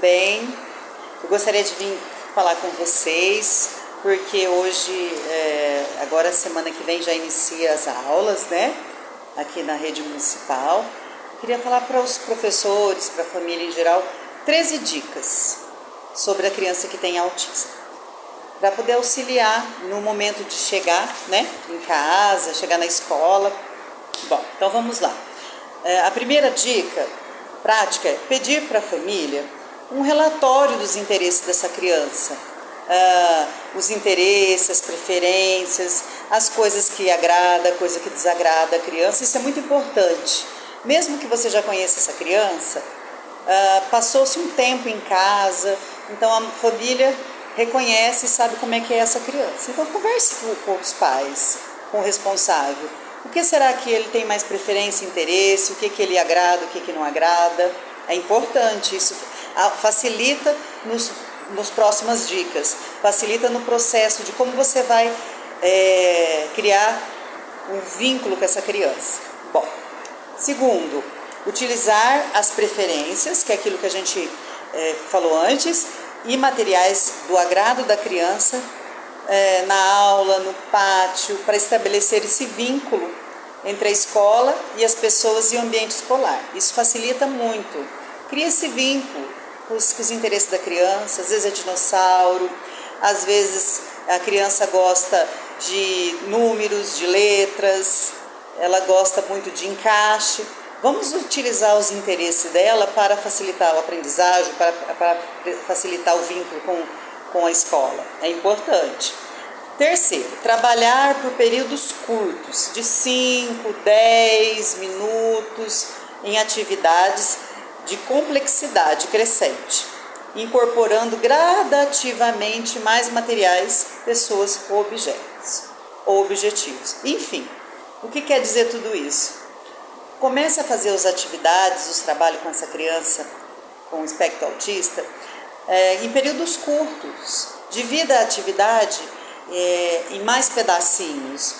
bem? Eu gostaria de vir falar com vocês, porque hoje, agora semana que vem já inicia as aulas, né? Aqui na rede municipal. Eu queria falar para os professores, para a família em geral, 13 dicas sobre a criança que tem autismo, para poder auxiliar no momento de chegar, né, em casa, chegar na escola. Bom, então vamos lá. A primeira dica prática é pedir para a família um relatório dos interesses dessa criança. Os interesses, as preferências, as coisas que agrada, coisa que desagrada a criança. Isso é muito importante. Mesmo que você já conheça essa criança, passou-se um tempo em casa, então a família reconhece e sabe como é que é essa criança. Então converse com os pais, com o responsável. O que será que ele tem mais preferência, interesse, o que ele agrada, o que não agrada. É importante, isso facilita nos próximas dicas, facilita no processo de como você vai criar um vínculo com essa criança. Bom, segundo, utilizar as preferências, que é aquilo que a gente falou antes, e materiais do agrado da criança na aula, no pátio, para estabelecer esse vínculo entre a escola e as pessoas e o ambiente escolar. Isso facilita muito. Cria esse vínculo com os interesses da criança. Às vezes é dinossauro, às vezes a criança gosta de números, de letras, ela gosta muito de encaixe. Vamos utilizar os interesses dela para facilitar a aprendizagem, para facilitar o vínculo com a escola. É importante. Terceiro, trabalhar por períodos curtos, de 5, 10 minutos, em atividades de complexidade crescente, incorporando gradativamente mais materiais, pessoas ou objetos, ou objetivos. Enfim, o que quer dizer tudo isso? Comece a fazer as atividades, os trabalhos com essa criança com espectro autista em períodos curtos. Divida a atividade em mais pedacinhos.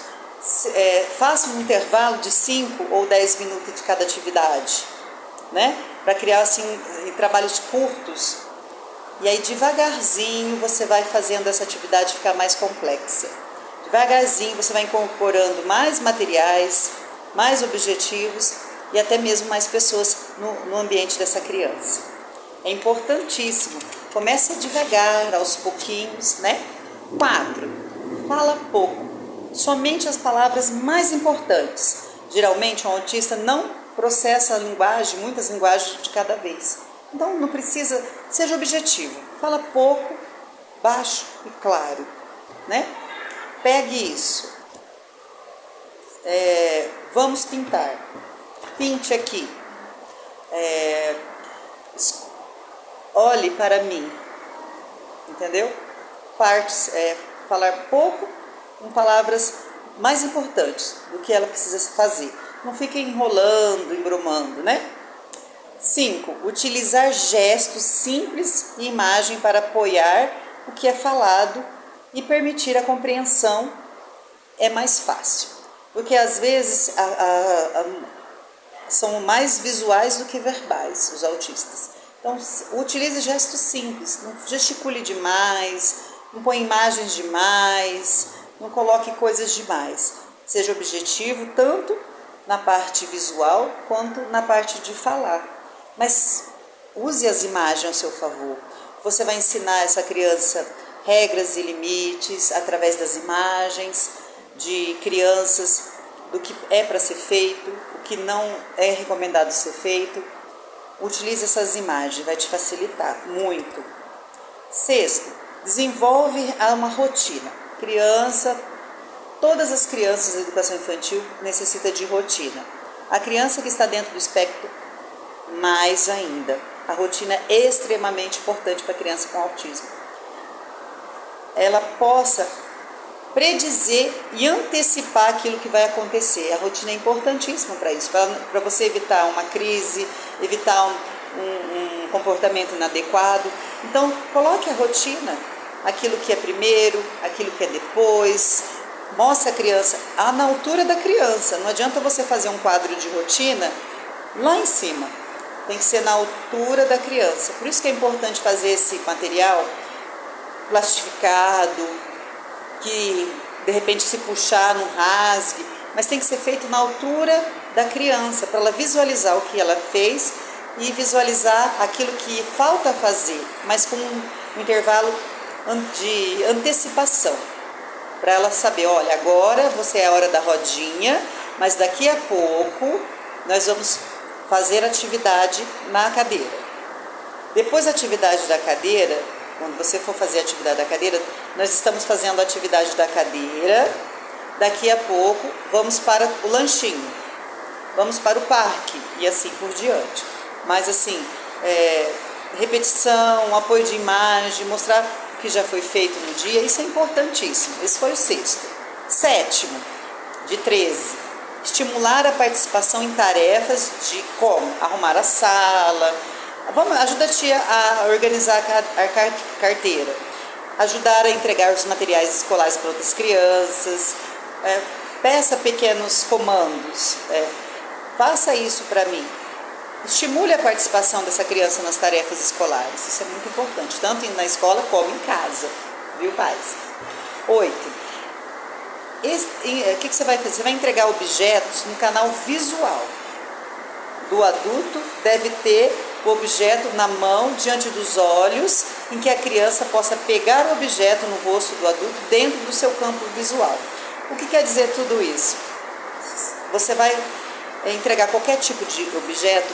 Faça um intervalo de 5 ou 10 minutos de cada atividade, né? Para criar assim trabalhos curtos. E aí devagarzinho você vai fazendo essa atividade ficar mais complexa. Devagarzinho você vai incorporando mais materiais, mais objetivos e até mesmo mais pessoas no ambiente dessa criança. É importantíssimo. Comece devagar, aos pouquinhos, né? 4. Fala pouco. Somente as palavras mais importantes. Geralmente um autista não processa a linguagem, muitas linguagens de cada vez. Então não precisa, seja objetivo. Fala pouco, baixo e claro, né? Pegue isso. Vamos pintar. Pinte aqui. Olhe para mim. Entendeu? Partes, falar pouco com palavras mais importantes do que ela precisa fazer. Não fique enrolando, embromando, né? 5. Utilizar gestos simples e imagem para apoiar o que é falado e permitir a compreensão é mais fácil. Porque às vezes são mais visuais do que verbais os autistas. Então utilize gestos simples, não gesticule demais, não põe imagens demais, não coloque coisas demais. Seja objetivo tanto na parte visual quanto na parte de falar. Mas use as imagens ao seu favor. Você vai ensinar essa criança regras e limites através das imagens, de crianças, do que é para ser feito, o que não é recomendado ser feito. Utilize essas imagens, vai te facilitar muito. 6. Desenvolve uma rotina. Todas as crianças da educação infantil necessitam de rotina. A criança que está dentro do espectro, mais ainda. A rotina é extremamente importante para a criança com autismo. Ela possa predizer e antecipar aquilo que vai acontecer. A rotina é importantíssima para isso, para você evitar uma crise, evitar um comportamento inadequado. Então, coloque a rotina, aquilo que é primeiro, aquilo que é depois. Mostre a criança, na altura da criança. Não adianta você fazer um quadro de rotina lá em cima. tem que ser na altura da criança. Por isso que é importante fazer esse material plastificado, que de repente se puxar não rasgue, mas tem que ser feito na altura da criança, para ela visualizar o que ela fez e visualizar aquilo que falta fazer, mas com um intervalo de antecipação, para ela saber, olha, agora você é a hora da rodinha, mas daqui a pouco nós vamos fazer atividade na cadeira. Depois da atividade da cadeira, quando você for fazer a atividade da cadeira, nós estamos fazendo a atividade da cadeira, daqui a pouco vamos para o lanchinho, vamos para o parque e assim por diante. Mas assim, repetição, apoio de imagem, mostrar o que já foi feito no dia, isso é importantíssimo. Esse foi o 6º. 7º, de 13, estimular a participação em tarefas de como arrumar a sala. Ajuda a tia a organizar a carteira, ajudar a entregar os materiais escolares para outras crianças, peça pequenos comandos, faça isso para mim. Estimule a participação dessa criança nas tarefas escolares, isso é muito importante, tanto na escola como em casa, viu, pais? 8. O que você vai fazer? Você vai entregar objetos no canal visual. Do adulto deve ter o objeto na mão, diante dos olhos, em que a criança possa pegar o objeto no rosto do adulto dentro do seu campo visual. O que quer dizer tudo isso? Você vai entregar qualquer tipo de objeto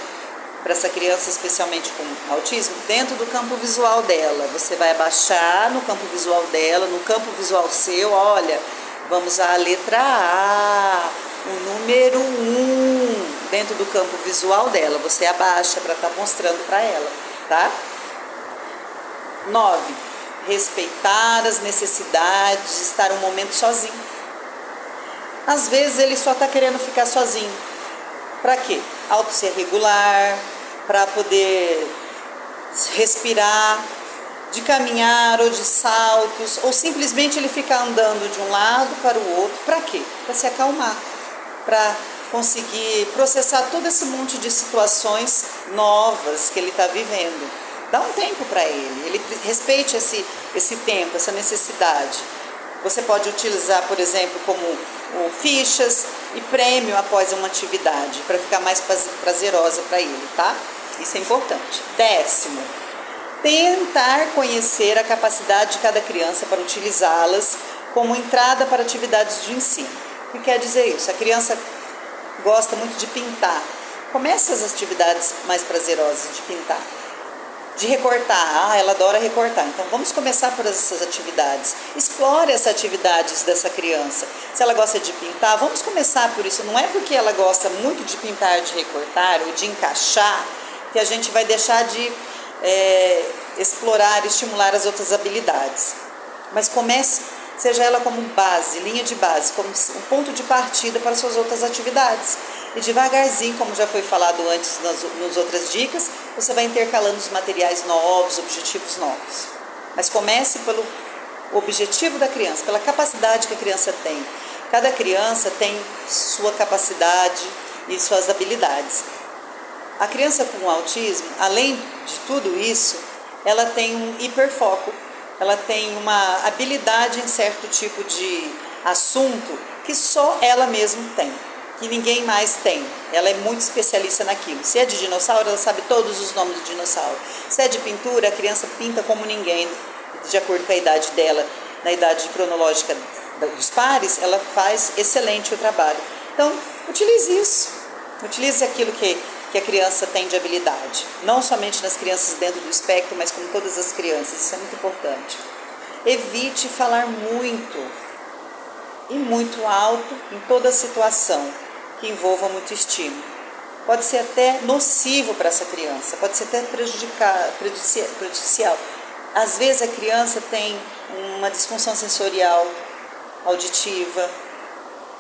para essa criança, especialmente com autismo, dentro do campo visual dela. Você vai abaixar no campo visual dela, no campo visual seu, olha, vamos à letra A, o número 1, dentro do campo visual dela. Você abaixa para estar mostrando para ela, tá? 9. Respeitar as necessidades de estar um momento sozinho. Às vezes ele só está querendo ficar sozinho. Para quê? Auto ser regular, para poder respirar, de caminhar ou de saltos, ou simplesmente ele ficar andando de um lado para o outro. Para quê? Para se acalmar, para conseguir processar todo esse monte de situações novas que ele está vivendo. Dá um tempo para ele respeite esse tempo, essa necessidade. Você pode utilizar, por exemplo, como fichas e prêmio após uma atividade, para ficar mais prazerosa para ele, tá? Isso é importante. 10º, tentar conhecer a capacidade de cada criança para utilizá-las como entrada para atividades de ensino. O que quer dizer isso? A criança gosta muito de pintar. Comece as atividades mais prazerosas de pintar. De recortar, ela adora recortar, então vamos começar por essas atividades. Explore essas atividades dessa criança. Se ela gosta de pintar, vamos começar por isso. Não é porque ela gosta muito de pintar, de recortar ou de encaixar, que a gente vai deixar de explorar, estimular as outras habilidades. Mas comece, seja ela como base, linha de base, como um ponto de partida para suas outras atividades. E devagarzinho, como já foi falado antes nas outras dicas, você vai intercalando os materiais novos, objetivos novos. Mas comece pelo objetivo da criança, pela capacidade que a criança tem. Cada criança tem sua capacidade e suas habilidades. A criança com autismo, além de tudo isso, ela tem um hiperfoco, ela tem uma habilidade em certo tipo de assunto que só ela mesma tem, que ninguém mais tem. Ela é muito especialista naquilo. Se é de dinossauro, ela sabe todos os nomes do dinossauro. Se é de pintura, a criança pinta como ninguém, de acordo com a idade dela. Na idade cronológica dos pares, ela faz excelente o trabalho. Então, utilize isso. Utilize aquilo que a criança tem de habilidade. Não somente nas crianças dentro do espectro, mas com todas as crianças. Isso é muito importante. Evite falar muito e muito alto em toda situação que envolva muito estímulo. Pode ser até nocivo para essa criança, pode ser até prejudicial. Às vezes a criança tem uma disfunção sensorial, auditiva.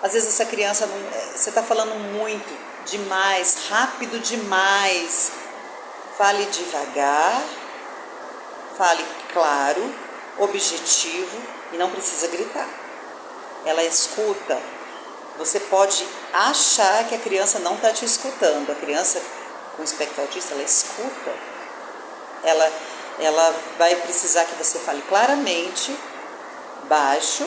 Às vezes essa criança, você está falando muito, demais, rápido demais. Fale devagar, fale claro, objetivo e não precisa gritar. Ela escuta. Você pode achar que a criança não está te escutando. A criança com o espectro autista, ela escuta, ela vai precisar que você fale claramente, baixo,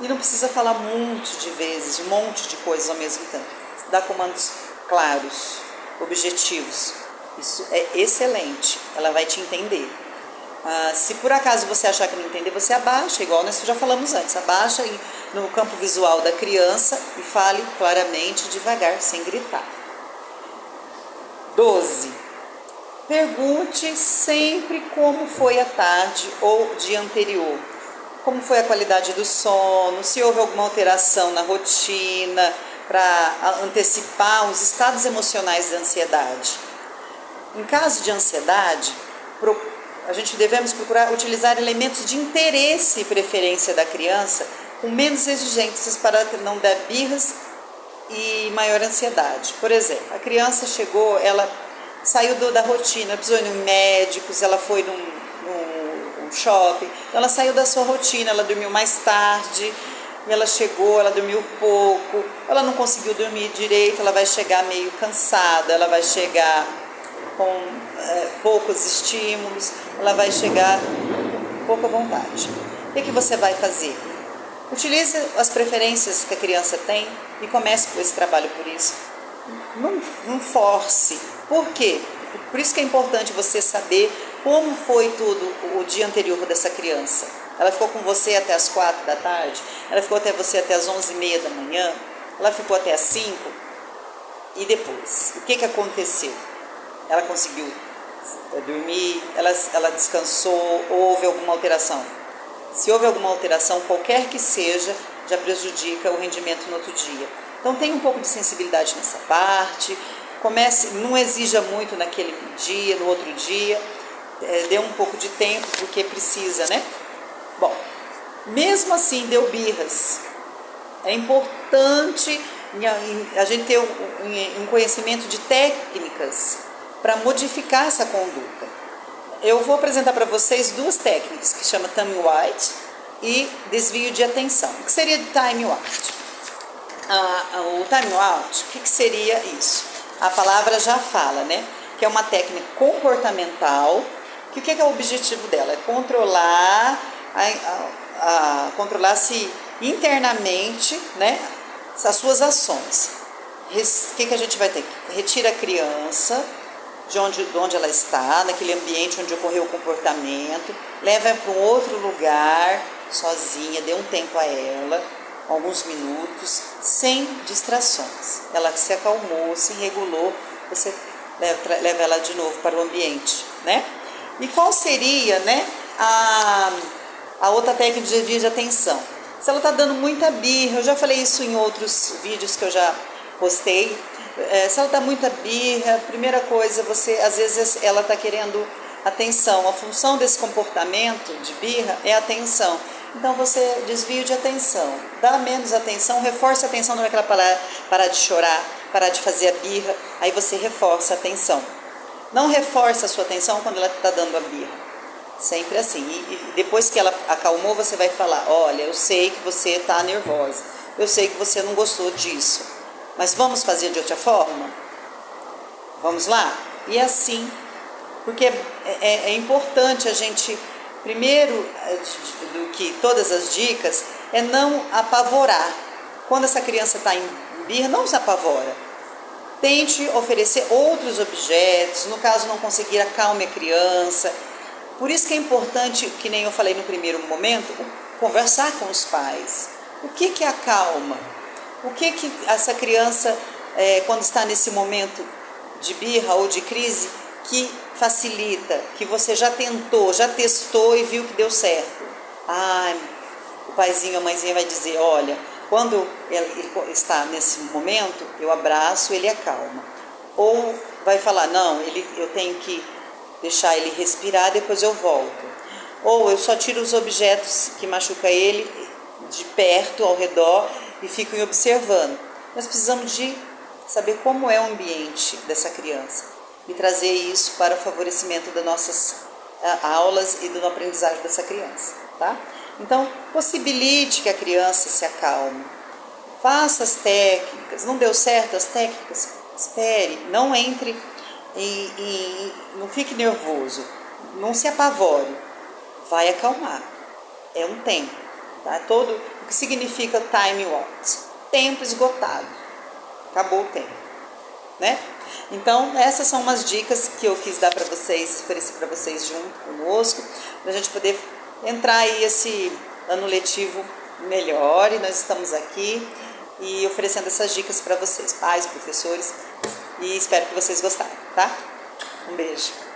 e não precisa falar um monte de vezes, um monte de coisas ao mesmo tempo. Dá comandos claros, objetivos. Isso é excelente, ela vai te entender. Se por acaso você achar que não entender, você abaixa, igual nós já falamos antes, abaixa no campo visual da criança e fale claramente, devagar, sem gritar. 12. Pergunte sempre como foi a tarde ou dia anterior. Como foi a qualidade do sono, se houve alguma alteração na rotina, para antecipar os estados emocionais de ansiedade. Em caso de ansiedade, a gente devemos procurar utilizar elementos de interesse e preferência da criança com menos exigências para não dar birras e maior ansiedade. Por exemplo, a criança chegou, ela saiu da rotina, precisou ir em médicos, ela foi num shopping, ela saiu da sua rotina, ela dormiu mais tarde, ela chegou, ela dormiu pouco, ela não conseguiu dormir direito, ela vai chegar meio cansada, ela vai chegar com poucos estímulos, ela vai chegar com pouca vontade. O que você vai fazer? Utilize as preferências que a criança tem e comece por esse trabalho por isso. Não force. Por quê? Por isso que é importante você saber como foi tudo o dia anterior dessa criança. Ela ficou com você até as 4 da tarde? Ela ficou até você até as 11h30 da manhã? Ela ficou até as 5? E depois? O que aconteceu? Ela conseguiu dormir? Ela descansou? Houve alguma alteração? Se houve alguma alteração, qualquer que seja, já prejudica o rendimento no outro dia. Então tenha um pouco de sensibilidade nessa parte. Comece, não exija muito naquele dia, no outro dia. Dê um pouco de tempo, porque precisa, né? Bom, mesmo assim deu birras. É importante a gente ter um conhecimento de técnicas para modificar essa conduta. Eu vou apresentar para vocês 2 técnicas que chama time out e desvio de atenção. O que seria time out? O time out, o que seria isso? A palavra já fala, né? Que é uma técnica comportamental. Que o que é o objetivo dela? É controlar-se internamente, né, as suas ações. O que a gente vai ter? Retira a criança de onde ela está, naquele ambiente onde ocorreu o comportamento, leva para um outro lugar, sozinha, dê um tempo a ela, alguns minutos, sem distrações. Ela se acalmou, se regulou, você leva ela de novo para o ambiente, né? E qual seria, né, a outra técnica de desvio de atenção? Se ela está dando muita birra, eu já falei isso em outros vídeos que eu já postei. Se ela dá muita birra, primeira coisa, às vezes ela está querendo atenção. A função desse comportamento de birra é atenção. Então você desvia de atenção, dá menos atenção, reforça a atenção na hora que ela parar de chorar, parar de fazer a birra, aí você reforça a atenção. Não reforça a sua atenção quando ela está dando a birra. Sempre assim. E depois que ela acalmou, você vai falar: olha, eu sei que você está nervosa, eu sei que você não gostou disso, mas vamos fazer de outra forma? Vamos lá? E assim, porque é importante a gente, primeiro do que todas as dicas, é não apavorar. Quando essa criança está em birra, não se apavora. Tente oferecer outros objetos, no caso não conseguir, acalme a criança. Por isso que é importante, que nem eu falei no primeiro momento, conversar com os pais. O que acalma? O que essa criança, quando está nesse momento de birra ou de crise, que facilita, que você já tentou, já testou e viu que deu certo? O paizinho, a mãezinha vai dizer: olha, quando ele está nesse momento, eu abraço, ele acalma. Ou vai falar: não, eu tenho que deixar ele respirar, depois eu volto. Ou eu só tiro os objetos que machucam ele de perto, ao redor, e fico observando. Nós precisamos de saber como é o ambiente dessa criança e trazer isso para o favorecimento das nossas aulas e do aprendizagem dessa criança, tá? Então, possibilite que a criança se acalme. Faça as técnicas. Não deu certo as técnicas? Espere. Não entre e não fique nervoso, não se apavore, vai acalmar. É um tempo, tá? O que significa time out? Tempo esgotado, acabou o tempo, né? Então, essas são umas dicas que eu quis dar para vocês, oferecer para vocês junto conosco, para a gente poder entrar aí esse ano letivo melhor, e nós estamos aqui e oferecendo essas dicas para vocês, pais, professores, e espero que vocês gostarem, tá? Um beijo.